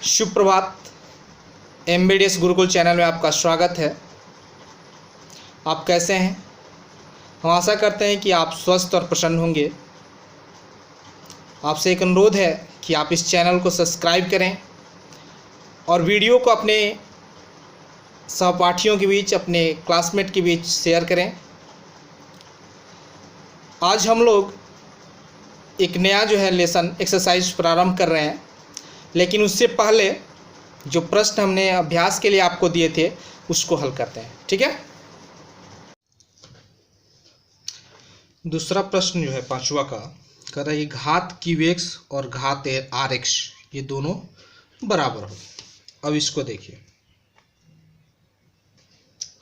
सुप्रभात। एमबीडीएस गुरुकुल चैनल में आपका स्वागत है। आप कैसे हैं? हम आशा करते हैं कि आप स्वस्थ और प्रसन्न होंगे। आपसे एक अनुरोध है कि आप इस चैनल को सब्सक्राइब करें और वीडियो को अपने सहपाठियों के बीच, अपने क्लासमेट के बीच शेयर करें। आज हम लोग एक नया लेसन एक्सरसाइज प्रारंभ कर रहे हैं, लेकिन उससे पहले जो प्रश्न हमने अभ्यास के लिए आपको दिए थे उसको हल करते हैं। ठीक है। दूसरा प्रश्न जो है पांचवा का कह रहा है कि घात QX और घात RX ये दोनों बराबर हो। अब इसको देखिए,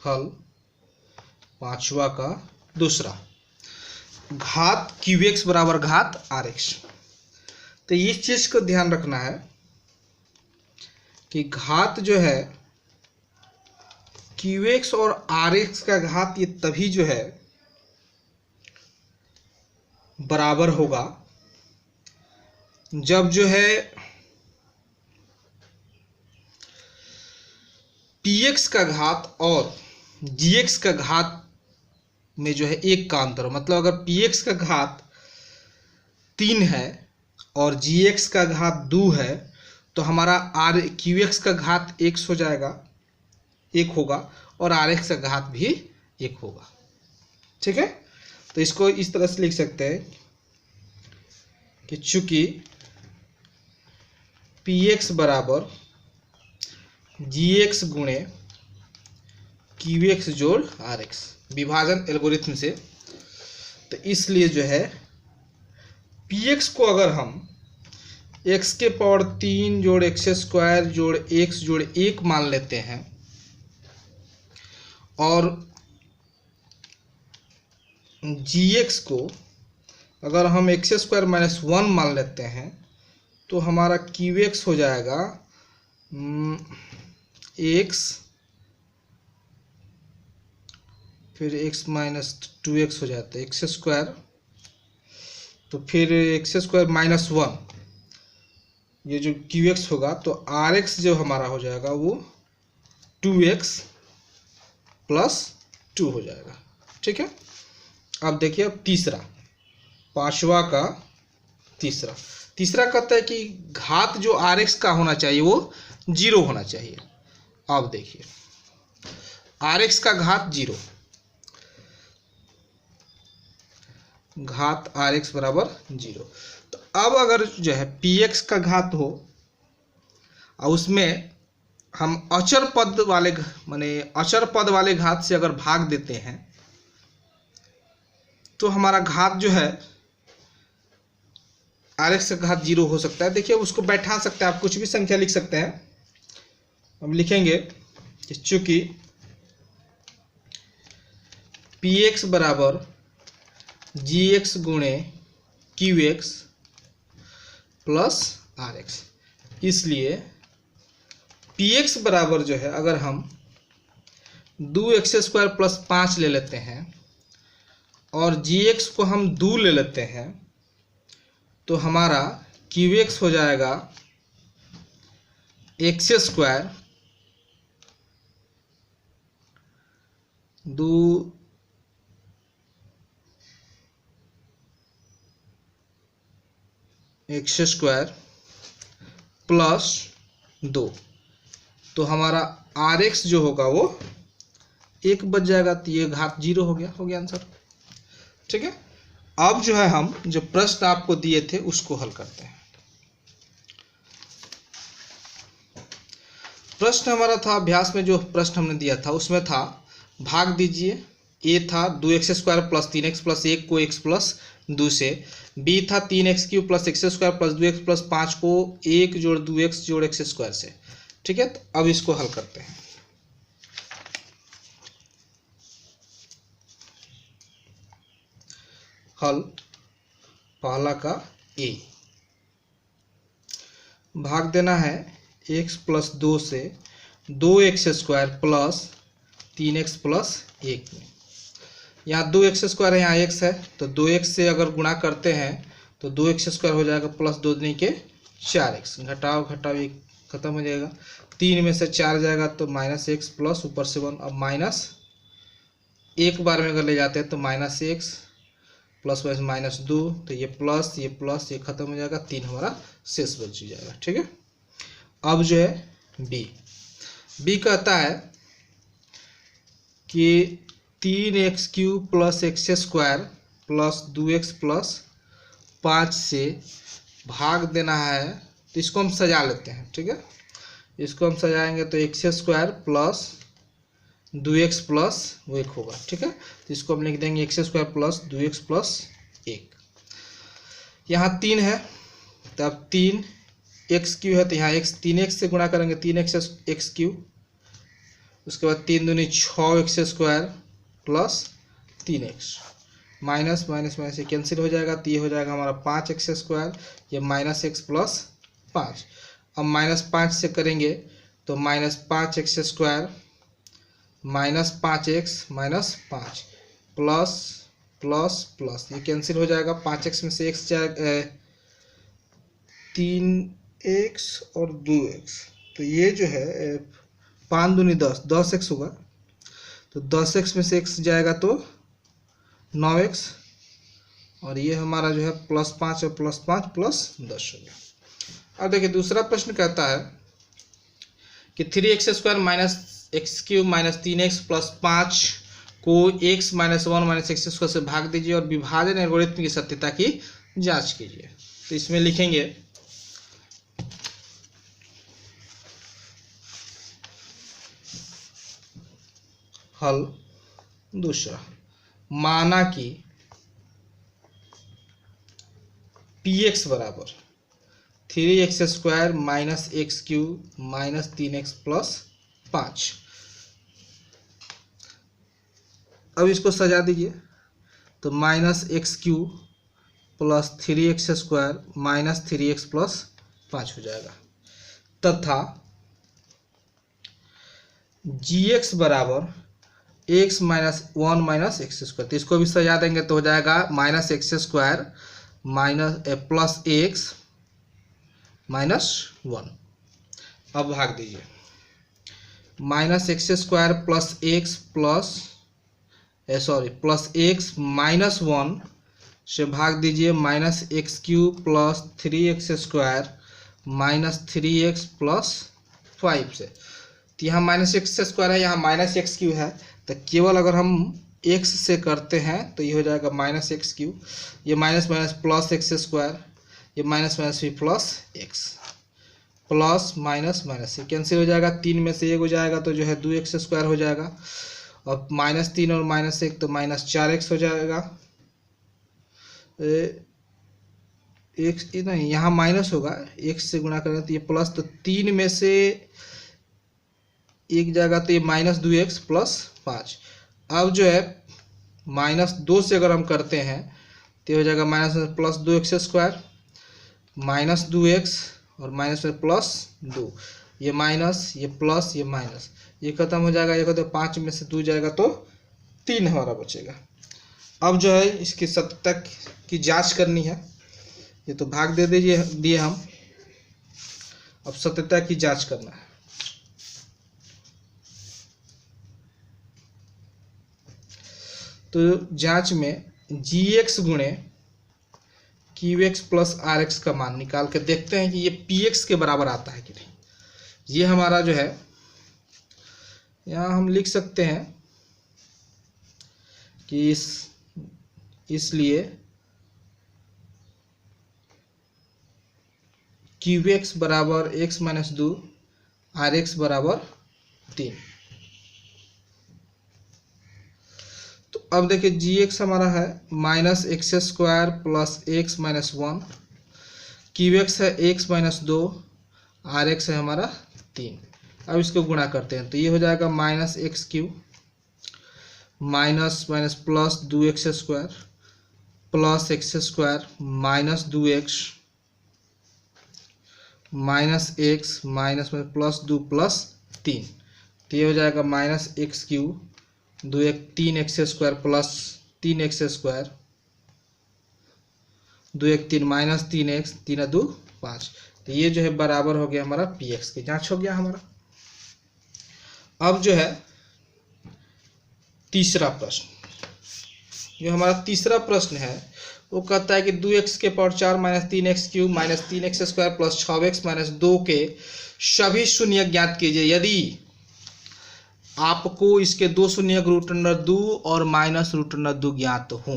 हल पांचवा का दूसरा, घात QX बराबर घात RX। तो इस चीज को ध्यान रखना है कि घात जो है QX और RX का घात ये तभी जो है बराबर होगा जब जो है PX का घात और GX का घात में जो है एक का अंतर हो। मतलब अगर PX का घात 3 है और GX का घात 2 है तो हमारा QX का घात 1 हो जाएगा, 1 होगा, और RX का घात भी 1 होगा। ठीक है। तो इसको इस तरह से लिख सकते हैं कि चूंकि PX बराबर GX गुणे QX जोड़ RX विभाजन एल्गोरिथम से, तो इसलिए जो है PX को अगर हम x के पावर 3 जोड़ x स्क्वायर जोड़ x जोड़ 1 मान लेते हैं और GX को अगर हम x स्क्वायर माइनस 1 मान लेते हैं तो हमारा QX हो जाएगा x फिर x माइनस 2x हो जाता है x स्क्वायर, तो फिर x स्क्वायर माइनस 1 ये जो QX होगा, तो RX जो हमारा हो जाएगा वो 2x प्लस 2 हो जाएगा। ठीक है। अब देखिए, अब तीसरा, पांचवा का तीसरा कहता है कि घात जो RX का होना चाहिए वो 0 होना चाहिए। अब देखिए, RX का घात 0, घात RX बराबर 0। तो अब अगर जो है PX का घात हो और उसमें हम अचर पद वाले घात से अगर भाग देते हैं तो हमारा घात जो है RX का घात 0 हो सकता है। देखिए, उसको बैठा सकते हैं, आप कुछ भी संख्या लिख सकते हैं। हम लिखेंगे कि चूंकि PX बराबर GX गुणे QX प्लस RX, इसलिए PX बराबर जो है अगर हम 2x स्क्वायर प्लस 5 ले लेते हैं और GX को हम 2 ले लेते हैं तो हमारा QX हो जाएगा x square 2 x square plus 2, तो हमारा RX जो होगा वो 1 बच जाएगा, तो ये घात 0 हो गया आंसर। ठीक है। अब जो है हम जो प्रश्न आपको दिए थे उसको हल करते हैं। प्रश्न हमारा था अभ्यास में, जो प्रश्न हमने दिया था उसमें था भाग दीजिए। A था 2x square plus 3x plus 1 को x प्लस 2 से, B था 3x cube plus x square plus 2x plus 5 को 1 जोड़ 2x जोड़ x स्क्वायर से। ठीक है। तो अब इसको हल करते हैं। हल पहला का A, भाग देना है x प्लस 2 से 2x square plus 3x plus 1 में। यहाँ 2x स्क्वायर है, यहाँ x है, तो 2x से अगर गुणा करते हैं तो 2x स्क्वायर हो जाएगा प्लस 2 दूनी के 4x, घटाओ घटाओ 1 खत्म हो जाएगा। 3 में से 4 जाएगा तो -x प्लस ऊपर से 1। अब माइनस एक बार में अगर ले जाते हैं तो -x प्लस -2, तो ये प्लस ये खत्म हो जाएगा, 3 हमारा शेष बच जाएगा। ठीक है। अब जो है बी कहता है कि 3x³ plus x² plus 2x plus 5 से भाग देना है। तो इसको हम सजा लेते हैं। ठीक है, इसको हम सजाएंगे तो x² प्लस 2x प्लस 1 होगा। ठीक है, तो इसको हम लिख देंगे x² प्लस 2x प्लस 1। यहाँ 3 है, तब 3x³ है, तो यहाँ 3x से गुणा करेंगे, 3x³ उसके बाद 3 दूनी 6x² plus 3x, minus minus minus ये कैंसिल हो जाएगा, तो ये हो जाएगा हमारा 5x², ये -x प्लस 5। अब -5 से करेंगे तो -5x² -5x -5 plus plus plus ये कैंसिल हो जाएगा, 5x में से x जाएगा 3x और 2x, तो ये जो है 5 दूनी 10, 10x होगा, तो 10x में से x जाएगा तो 9x, और ये हमारा जो है +5 और +5 +10 हो गया। अब देखिए दूसरा प्रश्न कहता है कि 3x² -x³ -3x प्लस 5 को x -1 -x² से भाग दीजिए और विभाजन एल्गोरिथम की सत्यता की जांच कीजिए। तो इसमें लिखेंगे हल दूसरा, माना कि px बराबर 3x² -x³ -3x प्लस 5। अब इसको सजा दीजिए तो -x³ plus 3x² -3x plus 5 हो जाएगा, तथा gx बराबर x -1 -x², तो इसको भी सजा देंगे तो हो जाएगा -x² प्लस x -1। अब भाग दीजिए, -x² plus x plus x -1 से भाग दीजिए -x³ plus 3x² -3x plus 5 से। तो यहाँ -x² है, यहाँ -x³ है, तो केवल अगर हम x से करते हैं तो ये हो जाएगा -x³, ये माइनस माइनस प्लस x², ये माइनस माइनस भी plus x, plus minus minus ये कैंसिल हो जाएगा, 3 में से 1 हो जाएगा तो जो है 2x² हो जाएगा, और -3 और -1 तो -4x हो जाएगा। x नहीं, यहाँ माइनस होगा, x से गुणा करें तो ये प्लस, तो 3 में से 1 जाएगा तो ये -2x प्लस 5। अब जो है -2 से अगर हम करते हैं तो ये हो जाएगा प्लस 2x² -2x और माइनस में प्लस 2, ये माइनस ये प्लस ये माइनस, ये खत्म हो जाएगा, ये कहते 5 में से 2 जाएगा तो 3 हमारा बचेगा। अब जो है इसकी सत्यता की जांच करनी है, ये तो भाग दे दीजिए दिए हम, अब सत्यता की जांच करना है। तो जांच में gx गुणे qx प्लस rx का मान निकाल के देखते हैं कि ये px के बराबर आता है कि नहीं। ये हमारा जो है यहाँ हम लिख सकते हैं कि इसलिए qx बराबर x - 2 rx बराबर 3। तो अब देखिए gx हमारा है -x² प्लस x -1, qx है x - 2, rx है हमारा 3। अब इसको गुणा करते हैं तो ये हो जाएगा -x³ minus minus plus 2x² plus x² minus 2x minus x minus में प्लस 2 प्लस 3, तो ये हो जाएगा -x³ 2 1 3x² plus 3x² 2 1 3 -3x 3 2 5, तो ये जो है बराबर हो गया हमारा पी एक्स की जांच हो गया हमारा। अब जो है तीसरा प्रश्न, जो हमारा तीसरा प्रश्न है वो कहता है कि 2x के power 4 minus 3x cube minus 3x square plus 6x minus 2 के सभी शून्य ज्ञात कीजिए यदि आपको इसके दो शून्य रूट अंडर 2 और माइनस रूट अंडर 2 ज्ञात हो।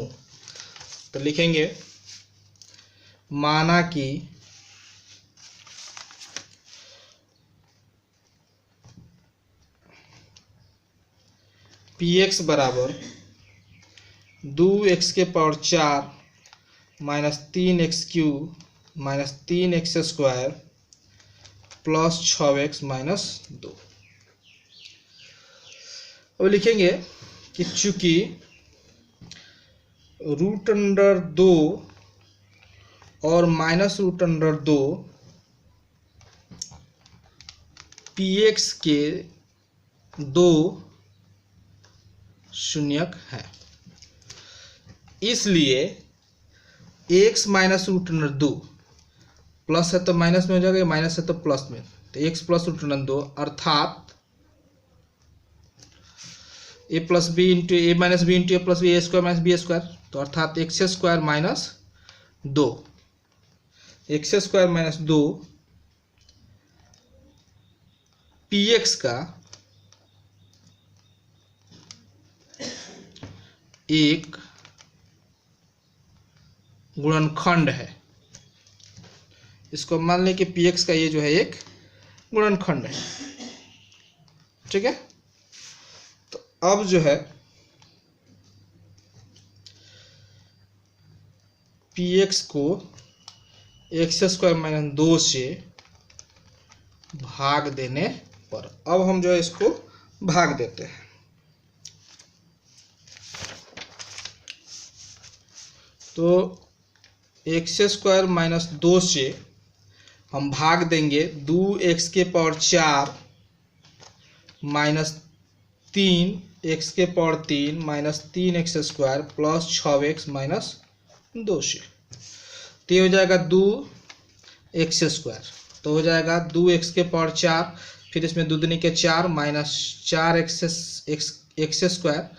तो लिखेंगे माना कि px बराबर 2x के power 4 minus 3x cube minus 3x square plus 6x minus 2। अब लिखेंगे कि चूंकि रूट अंडर 2 और माइनस रूट अंडर 2 px के दो शून्यक है, इसलिए x minus root under 2 plus है तो माइनस में हो जाएगा, माइनस है तो प्लस में, तो x प्लस रूट अंडर 2 अर्थात a plus b into a minus b into a plus b a square minus b square, तो अर्थात x square minus 2 x square minus 2 p x का एक गुणनखंड है। इसको मान लें कि पी एक्स का ये जो है एक गुणनखंड है, ठीक है। तो अब जो है पी एक्स को एक्स स्क्वायर माइनस 2 से भाग देने पर, अब हम जो है इसको भाग देते हैं। तो एक्स स्क्वायर माइनस 2 से हम भाग देंगे 2x के पावर 4 माइनस 3x के power 3 minus 3x square plus 6x minus 2 से, तो ये हो जाएगा 2x स्क्वायर, तो हो जाएगा 2x के पावर 4 फिर इसमें 2 दूनी के 4 माइनस 4x स्क्वायर,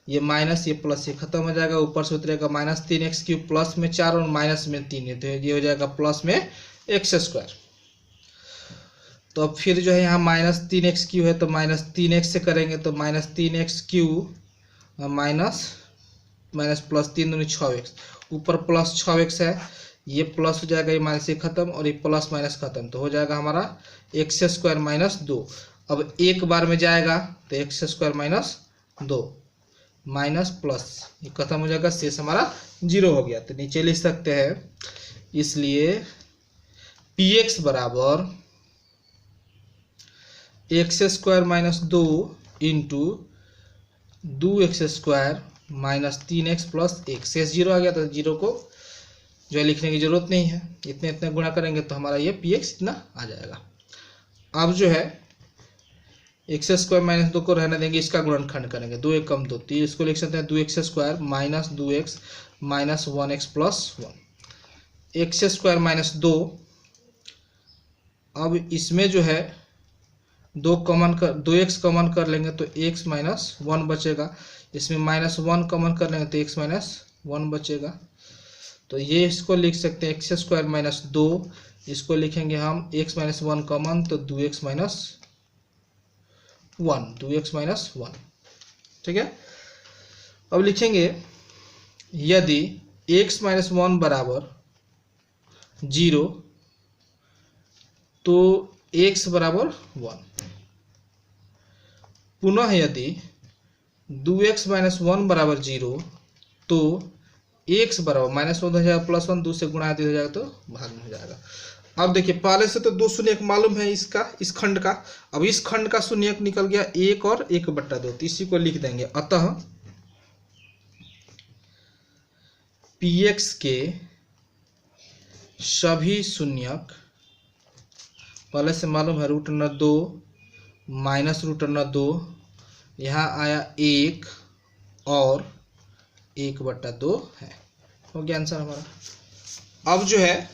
ये माइनस ये प्लस ये खत्म हो जाएगा, ऊपर से उतरेगा माइनस 3x क्यूब प्लस में 4 और माइनस में 3 है, तो ये हो जाएगा प्लस में x स्क्वायर। तो अब फिर जो है यहाँ माइनस 3x क्यूब है तो माइनस 3x से करेंगे तो minus 3x cube minus minus plus 3 दूनी 6x, ऊपर प्लस 6x है, ये प्लस हो जाएगा, ये माइनस से खत्म और ये प्लस माइनस खत्म, तो हो जाएगा हमारा एक्स स्क्वायर माइनस 2। अब एक बार में जाएगा तो x square minus 2 minus plus ये खत्म हो जाएगा, शेष हमारा 0 हो गया। तो नीचे लिख सकते हैं, इसलिए पी एक्स बराबर x square minus 2 into 2x square minus 3x plus 1, शेष 0 आ गया, तो 0 को जो है लिखने की जरूरत नहीं है, इतने इतने गुणा करेंगे तो हमारा ये पी एक्स इतना आ जाएगा। अब जो है एक्स स्क्वायर माइनस 2 को रहने देंगे, इसका गुणनखंड करेंगे, 2 एक कम 2, तो इसको लिख सकते हैं 2x square minus 2x minus 1x plus 1, x square minus 2। अब इसमें जो है 2x कॉमन कर लेंगे तो x माइनस 1 बचेगा, इसमें माइनस 1 कॉमन कर लेंगे तो x माइनस 1 बचेगा, तो ये इसको लिख सकते हैं एक्स स्क्वायर माइनस 2, इसको लिखेंगे हम x माइनस 1 कॉमन तो 2x माइनस 1, 2x माइनस 1, ठीक है। अब लिखेंगे यदि x माइनस 1 बराबर 0 तो x बराबर 1, पुनः यदि 2x माइनस 1 बराबर 0 तो x बराबर माइनस 1 हो जाएगा प्लस 1, 2 से गुणा हो जाएगा तो भाग में हो जाएगा। अब देखिए पहले से तो 2 शून्यक मालूम है इसका, इस खंड का, अब इस खंड का शून्यक निकल गया 1 और 1/2, तो इसी को लिख देंगे। अतः px के सभी शून्यक पहले से मालूम है root under 2 minus root under 2, यहाँ आया 1 और 1/2 है, हो गया आंसर हमारा। अब जो है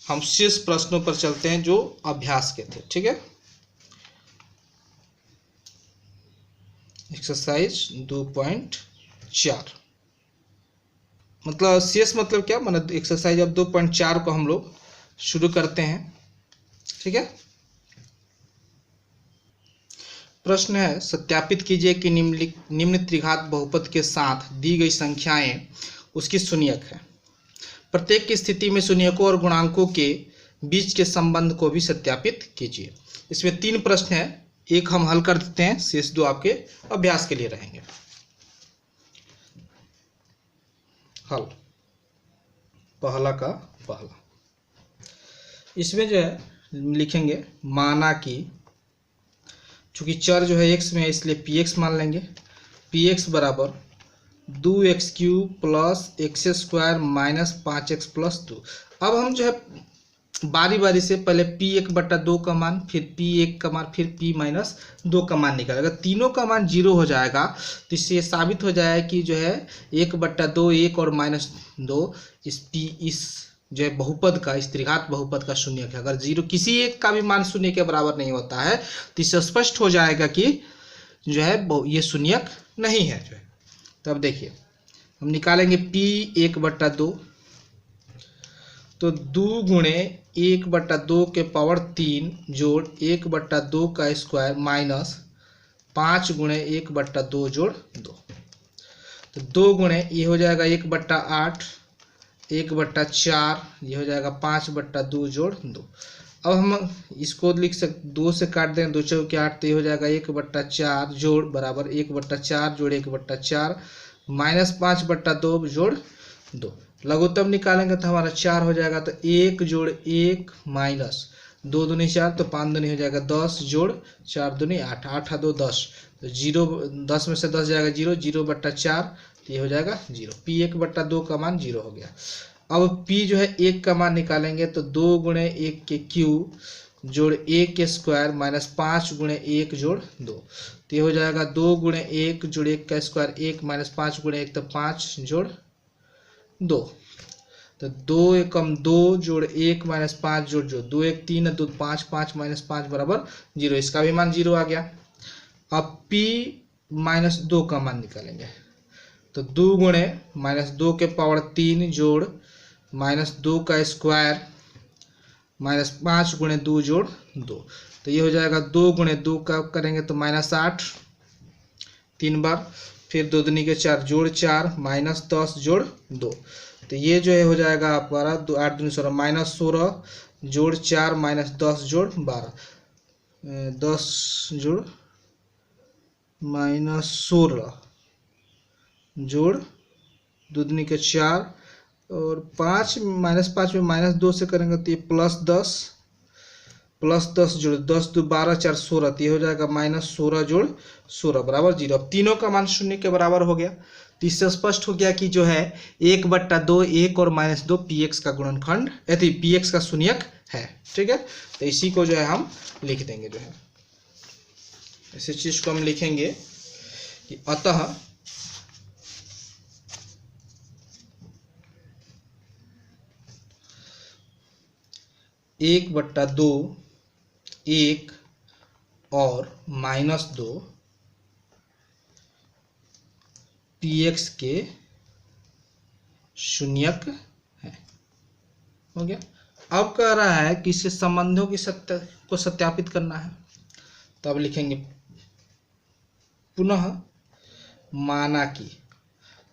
हम शेष प्रश्नों पर चलते हैं जो अभ्यास के थे। ठीक है, एक्सरसाइज 2.4 मतलब शेष मतलब क्या, मतलब एक्सरसाइज अब 2.4 को हम लोग शुरू करते हैं। ठीक है, प्रश्न है सत्यापित कीजिए कि निम्न त्रिघात बहुपद के साथ दी गई संख्याएं उसकी शून्यक है। प्रत्येक की स्थिति में शून्यकों और गुणांकों के बीच के संबंध को भी सत्यापित कीजिए। इसमें 3 प्रश्न है, एक हम हल कर देते हैं, शेष 2 आपके अभ्यास के लिए रहेंगे। हल पहला का पहला, इसमें जो है लिखेंगे माना कि चूंकि चर जो है x में है इसलिए px मान लेंगे। px बराबर 2x³ plus x² minus 5x plus 2। अब हम जो है बारी बारी से पहले p1/2 का मान, फिर p1 का मान, फिर p-2 का मान निकालेगा। अगर तीनों का मान 0 हो जाएगा तो इससे साबित हो जाएगा कि जो है 1/2 1 और -2 इस जो है बहुपद का, इस त्रिघात बहुपद का शून्यक है। अगर 0 किसी एक का भी मान शून्य के बराबर नहीं होता है तो इससे स्पष्ट हो जाएगा कि जो है ये शून्यक नहीं है जो है। तो अब देखिए हम निकालेंगे p1/2, तो 2 गुणे 1/2 के पावर 3 जोड़ 1/2 का स्क्वायर माइनस 5 गुणे 1/2 जोड़ 2। तो 2 गुणे ये हो जाएगा 1/8, 1/4 ये हो जाएगा 5/2 जोड़ 2। अब हम इसको लिख सकते 2 से काट दें, 2 चौके 8, तो ये हो जाएगा 1/4 जोड़ बराबर 1/4 जोड़ 1/4 माइनस 5/2 जोड़ 2। लघुत्तम निकालेंगे तो हमारा 4 हो जाएगा, तो 1 जोड़ 1 माइनस 2 दूनी 4, तो 5 दूनी हो जाएगा 10 जोड़ 4 दूनी 8, 8 2 10, तो 0 10 में से 10 जाएगा 0, 0/4 ये हो जाएगा 0। p1/2 का मान 0 हो गया। अब p जो है 1 का मान निकालेंगे तो 2 गुणे 1 के क्यूब जोड़ 1 के स्क्वायर माइनस 5 गुणे 1 जोड़ 2, तो ये हो जाएगा 2 गुणे 1 जोड़ 1 का स्क्वायर 1 माइनस 5 गुणे 1, तो 5 जोड़ 2, तो 2 एकम 2 जोड़ 1 माइनस 5 जोड़ 2 1 3 2 5, 5 माइनस 5 बराबर 0, इसका भी मान 0 आ गया। अब p-2 का मान निकालेंगे तो 2 गुणे -2 के पावर 3 जोड़ -2 का स्क्वायर माइनस 5 गुणे 2 जोड़ 2, तो ये हो जाएगा 2 गुणे 2 का करेंगे तो -8 3 बार, फिर 2 दूनी के 4 जोड़ 4 माइनस 10 जोड़ 2, तो ये जो है हो जाएगा आपका 8 दूनी 16 माइनस 16 जोड़ 4 माइनस 10 जोड़ 12, 10 जोड़ माइनस 16 जोड़ 2 दूनी के 4 और 5 -5 में -2 से करेंगे तो ये +10 जोड़ 10 2 12 4 16, तो ये हो जाएगा -16 जोड़ 16 बराबर 0। अब तीनों का मान 0 के बराबर हो गया, तो इससे स्पष्ट हो गया कि जो है 1/2 1 और -2 px का गुणनखंड यदि px का शून्यक है। ठीक है, तो इसी को जो है हम लिख देंगे, जो है इसी चीज को हम लिखेंगे कि अतः (1/2) 1 और -2 px के शून्यक है। हो गया। अब कह रहा है कि इससे संबंधों की को सत्यापित करना है, तो अब लिखेंगे पुनः माना कि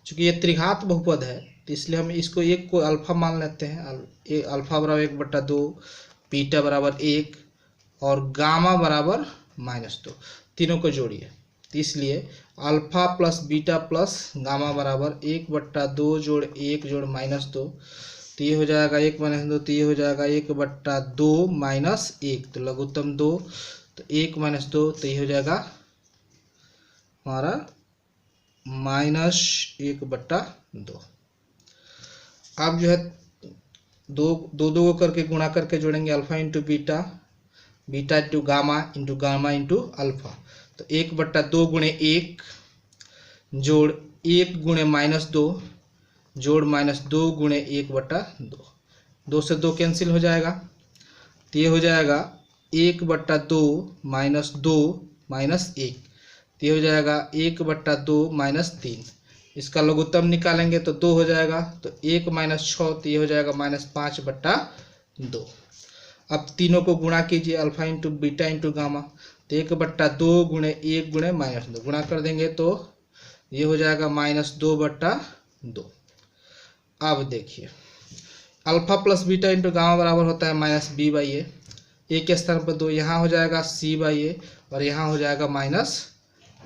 चूंकि ये त्रिघात बहुपद है तो इसलिए हम इसको एक को अल्फा मान लेते हैं। अल्फा बराबर 1/2, बीटा बराबर 1 और गामा बराबर -2, तीनों को जोड़िए, तो इसलिए alpha plus beta plus gamma बराबर 1/2 जोड़ 1 जोड़ -2, तो ये हो जाएगा 1 - 2, तो ये हो जाएगा 1/2 माइनस 1, तो लघुत्तम 2, तो 1 - 2, तो ये हो जाएगा हमारा -1/2। अब जो है दो को करके गुणा करके जोड़ेंगे, alpha into beta, beta into gamma into alpha, तो 1/2 गुणे 1 जोड़ 1 गुणे -2 जोड़ -2 गुणे 1/2, 2 से 2 कैंसिल हो जाएगा, तो ये हो जाएगा 1/2 माइनस 2 माइनस 1, तो ये हो जाएगा 1/2 माइनस 3। इसका लघुत्तम निकालेंगे तो 2 हो जाएगा, तो 1 माइनस 6, तो ये हो जाएगा -5/2। अब तीनों को गुणा कीजिए, alpha into beta into gamma, तो 1/2 गुणे 1 गुणे -2 गुणा कर देंगे तो ये हो जाएगा -2/2। अब देखिए alpha plus beta into gamma बराबर होता है -b/a, ए के स्थान पर 2, यहाँ हो जाएगा c/a और यहाँ हो जाएगा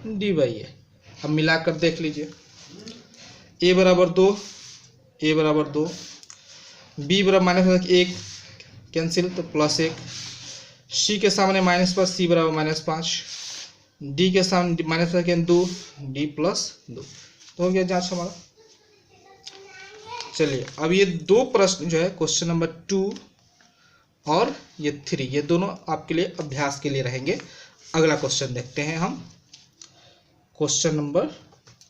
-d/a। अब मिलाकर देख लीजिए, a बराबर 2, a बराबर 2, b बराबर -1 कैंसिल तो +1, c के सामने माइनस पर c बराबर -5, d के सामने -2 d +2, तो हो गया जांच हमारा। चलिए अब ये दो प्रश्न जो है क्वेश्चन नंबर 2 और ये 3, ये दोनों आपके लिए अभ्यास के लिए रहेंगे। अगला क्वेश्चन देखते हैं हम, क्वेश्चन नंबर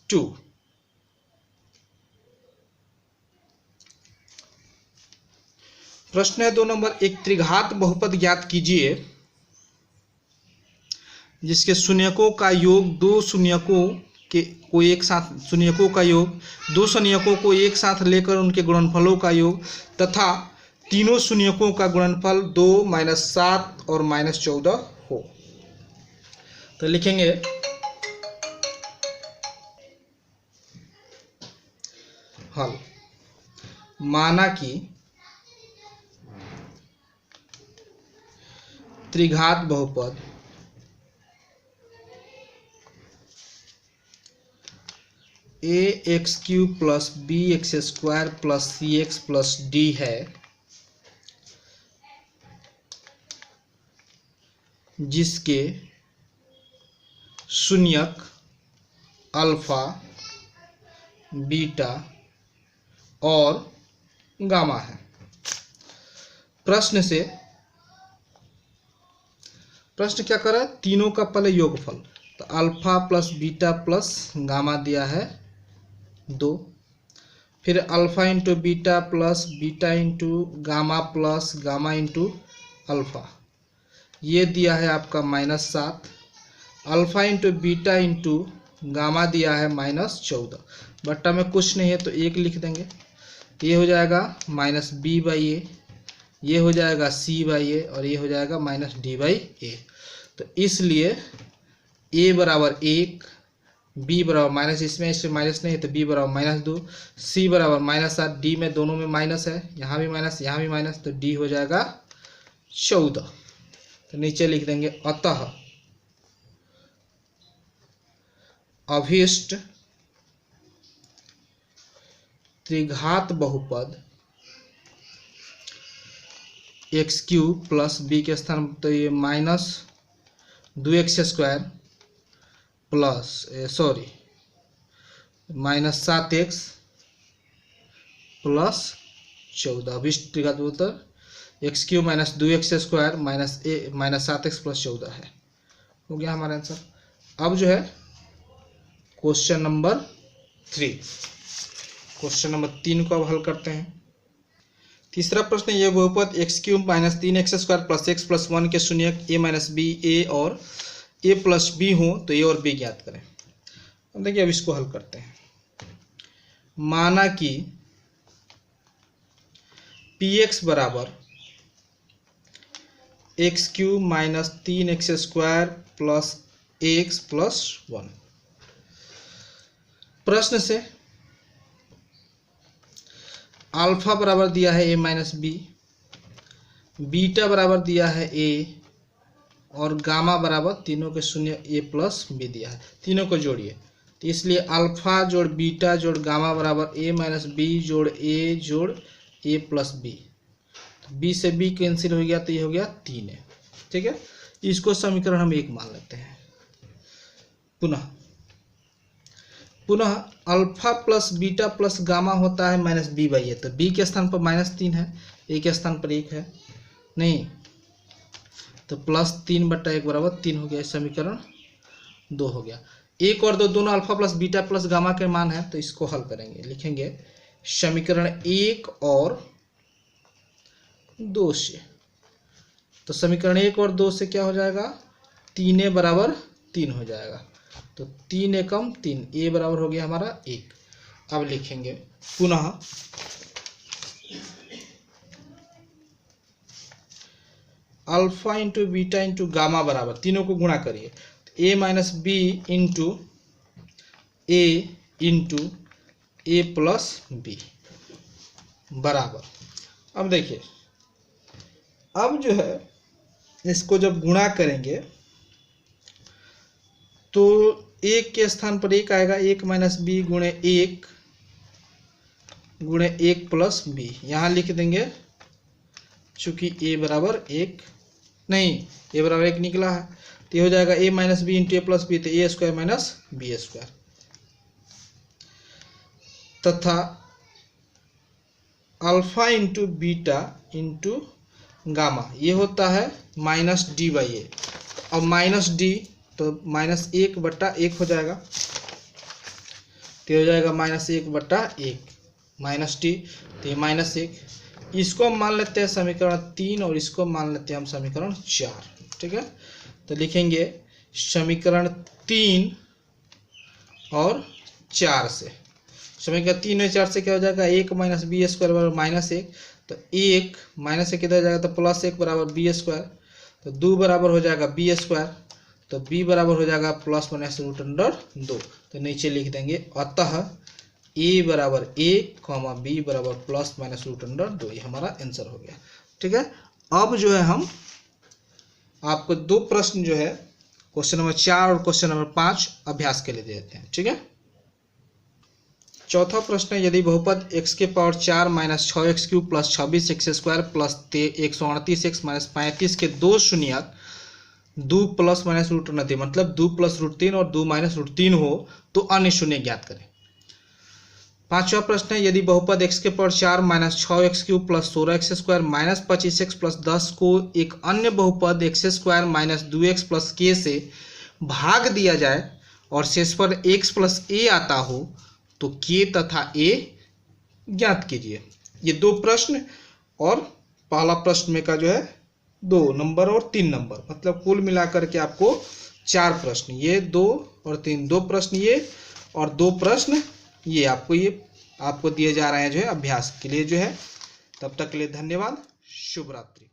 2। प्रश्न है 2 नंबर, एक त्रिघात बहुपद ज्ञात कीजिए जिसके शून्यकों का योग दो शून्यकों को एक साथ, शून्यकों का योग दो शून्यकों को एक साथ लेकर उनके गुणनफलों का योग तथा तीनों शून्यकों का गुणनफल 2, -7 और -14 हो। तो लिखेंगे हल। माना कि त्रिघात बहुपद ax³ + bx² + cx + d है, जिसके शून्यक अल्फा, बीटा और गामा है। प्रश्न क्या कर रहा है, तीनों का पहले योगफल, तो alpha plus beta plus gamma दिया है 2, फिर alpha into beta plus beta into gamma plus gamma into alpha, ये दिया है आपका -7, alpha into beta into gamma दिया है -14, बट्टा में कुछ नहीं है तो 1 लिख देंगे, तो ये हो जाएगा -b/a, ये हो जाएगा c/a और ये हो जाएगा -d/a। तो इसलिए a बराबर 1, b बराबर माइनस, इसमें माइनस नहीं है तो b बराबर -2, c बराबर -7, d में दोनों में माइनस है, यहाँ भी माइनस यहाँ भी माइनस, तो d हो जाएगा 14। तो नीचे लिख देंगे अतः अभीष्ट त्रिघात बहुपद x³ + b के स्थान पर तो ये -2x² प्लस -7x + 14, अभीष्ट त्रिघात बहुपद x³ - 2x² -7x + 14 है। हो गया हमारा आंसर। अब जो है क्वेश्चन नंबर 3, क्वेश्चन नंबर 3 को अब हल करते हैं। तीसरा प्रश्न, ये बहुपद x³ - 3x² + x + 1 के शून्यक a - b, a और a + b हो तो a और b ज्ञात करें। अब देखिए अब इसको हल करते हैं। माना कि px बराबर x³ - 3x² + x + 1। प्रश्न से अल्फा बराबर दिया है a - b, बीटा बराबर दिया है a और गामा बराबर तीनों के शून्य a + b दिया है। तीनों को जोड़िए, तो इसलिए अल्फा जोड़ बीटा जोड़ गामा बराबर a - b जोड़ a + b, तो b से b कैंसिल हो गया तो ये हो गया 3 है। ठीक है, इसको समीकरण हम 1 मान लेते हैं। पुनः alpha plus beta plus gamma होता है -b/a, तो b के स्थान पर -3 है, a के स्थान पर 1 है नहीं, तो +3/1 बराबर 3 हो गया। समीकरण 2 हो गया। 1 और 2 दोनों alpha plus beta plus gamma के मान है, तो इसको हल करेंगे। लिखेंगे समीकरण 1 और 2 से। तो समीकरण 1 और 2 से क्या हो जाएगा, 3a बराबर 3 हो जाएगा। तो 3 एकम 3, a बराबर हो गया हमारा 1। अब लिखेंगे पुनः alpha into beta into gamma बराबर, तीनों को गुणा करिए, a minus b into a into a plus b बराबर। अब देखिए, अब जो है इसको जब गुणा करेंगे तो 1 के स्थान पर 1 आएगा, 1 माइनस बी गुणे 1 गुणे 1 प्लस बी। यहाँ लिख देंगे चूंकि a बराबर 1 नहीं, a बराबर 1 निकला है, तो ये हो जाएगा a minus b into a plus b, तो a square minus b square, तथा alpha into beta into gamma ये होता है माइनस डी बाई ए। अब माइनस डी तो माइनस 1/1 हो जाएगा, तो हो जाएगा -1/1 माइनस डी, तो ये -1। इसको हम मान लेते हैं समीकरण 3 और इसको मान लेते हैं हम समीकरण 4। ठीक है, तो लिखेंगे समीकरण 3 और 4 से, समीकरण 3 और 4 से क्या हो जाएगा, 1 माइनस बी स्क्वायर बराबर -1, तो 1 -1 किधर जाएगा, तो +1 बराबर बी स्क्वायर, तो 2 बराबर हो जाएगा बी स्क्वायर, तो b बराबर हो जाएगा +√2। तो नीचे लिख देंगे अतः a बराबर 1, b बराबर +√2। ये हमारा आंसर हो गया। ठीक है, अब जो है हम आपको 2 प्रश्न जो है क्वेश्चन नंबर 4 और क्वेश्चन नंबर 5 अभ्यास के लिए दे देते हैं। ठीक है, चौथा प्रश्न है, यदि बहुपद x के power 4 minus 6x³ plus 26x² plus 138x minus 35 के 2 शून्यक 2 + -√3 मतलब 2 + √3 और 2 - √3 हो तो अन्य शून्य ज्ञात करें। पांचवा प्रश्न है, यदि बहुपद x के power 4 minus 6x³ plus 16x² minus 25x plus 10 को एक अन्य बहुपद x² minus 2x plus k से भाग दिया जाए और शेष पर x प्लस a आता हो तो k तथा a ज्ञात कीजिए। ये 2 प्रश्न और पहला प्रश्न में का जो है 2 नंबर और 3 नंबर, मतलब कुल मिलाकर के आपको 4 प्रश्न, ये 2 और 3, 2 प्रश्न ये और 2 प्रश्न ये आपको दिए जा रहे हैं जो है अभ्यास के लिए जो है। तब तक के लिए धन्यवाद, शुभ रात्रि।